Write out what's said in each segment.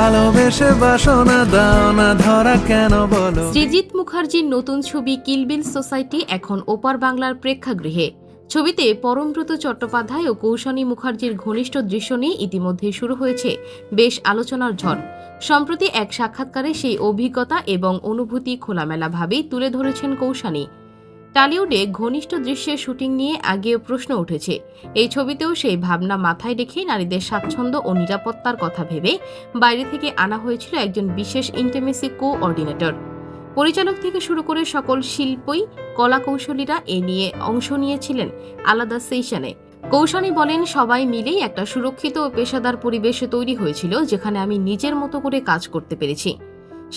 ভালোবেসে বাসনা দাও না ধরা কেন বলো। সৃজিত মুখার্জির নতুন ছবি কিল বিল সোসাইটি এখন ওপার বাংলার প্রেক্ষাগৃহে। ছবিতে পরমব্রত চট্টোপাধ্যায় ও কৌশানী মুখার্জির ঘনিষ্ঠ দৃশ্য নিয়ে ইতিমধ্যে শুরু হয়েছে বেশ আলোচনার ঝড়। সম্প্রতি এক সাক্ষাৎকারে সেই অভিজ্ঞতা এবং অনুভূতি খোলামেলাভাবেই তুলে ধরেছেন কৌশানী। টালিউডে ঘনিষ্ঠ দৃশ্যের শুটিং নিয়ে আগেও প্রশ্ন উঠেছে। এই ছবিতেও সেই ভাবনা মাথায় রেখে নারীদের স্বাচ্ছন্দ্য ও নিরাপত্তার কথা ভেবে বাইরে থেকে আনা হয়েছিল একজন বিশেষ ইন্টিমেসি কোঅর্ডিনেটর। পরিচালক থেকে শুরু করে সকল শিল্পী কলাকৌশলীরা এ নিয়ে অংশ নিয়েছিলেন আলাদা সেশনে। কৌশানী বলেন, সবাই মিলেই একটা সুরক্ষিত ও পেশাদার পরিবেশ তৈরি হয়েছিল, যেখানে আমি নিজের মতো করে কাজ করতে পেরেছি।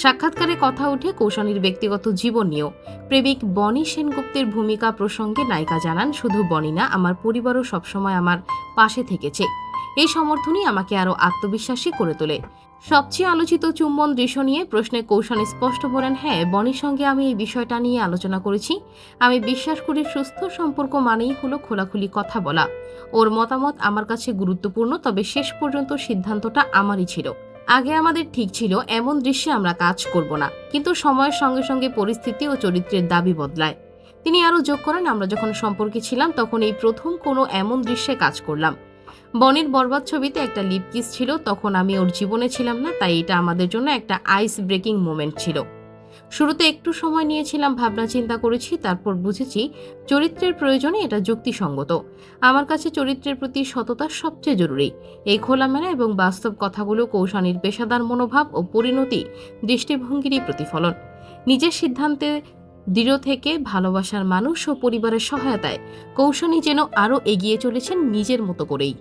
সাক্ষাৎকারে কথা ওঠে কৌশানীর ব্যক্তিগত জীবন নিয়েও। প্রেমিক বনি সেনগুপ্তের ভূমিকা প্রসঙ্গে নায়িকা জানান, শুধু বনি না, আমার পরিবারও সবসময় আমার পাশে থেকেছে। এই সমর্থনই আমাকে আরও আত্মবিশ্বাসী করে তোলে। সবচেয়ে আলোচিত চুম্বন দৃশ্য নিয়ে প্রশ্নে কৌশানী স্পষ্ট বলেন, হ্যাঁ, বনির সঙ্গে আমি এই বিষয়টা নিয়ে আলোচনা করেছি। আমি বিশ্বাস করি সুস্থ সম্পর্ক মানেই হলো খোলাখুলি কথা বলা। ওর মতামত আমার কাছে গুরুত্বপূর্ণ, তবে শেষ পর্যন্ত সিদ্ধান্তটা আমারই ছিল। আগে আমাদের ঠিক ছিল এমন দৃশ্যে আমরা কাজ করব না, কিন্তু সময়ের সঙ্গে সঙ্গে পরিস্থিতি ও চরিত্রের দাবি বদলায়। তিনি আরও যোগ করেন, আমরা যখন সম্পর্কে ছিলাম তখন এই প্রথম কোনো এমন দৃশ্যে কাজ করলাম। বনির বরবাদ ছবিতে একটা লিপ কিস ছিল, তখন আমি ওর জীবনে ছিলাম না, তাই এটা আমাদের জন্য একটা আইস ব্রেকিং মোমেন্ট ছিল। শুরুতে একটু সময় নিয়েছিলাম, ভাবনা চিন্তা করেছি, তারপর বুঝেছি চরিত্রের প্রয়োজনে এটা যুক্তিসঙ্গত। আমার কাছে চরিত্রের প্রতি সততা সবচেয়ে জরুরি। এই খোলামেলা এবং বাস্তব কথাগুলো কৌশানীর পেশাদার মনোভাব ও পরিণতি দৃষ্টিভঙ্গিরই প্রতিফলন। নিজের সিদ্ধান্তে দৃঢ় থেকে ভালোবাসার মানুষ ও পরিবারের সহায়তায় কৌশানী যেন আরও এগিয়ে চলেছেন নিজের মতো করেই।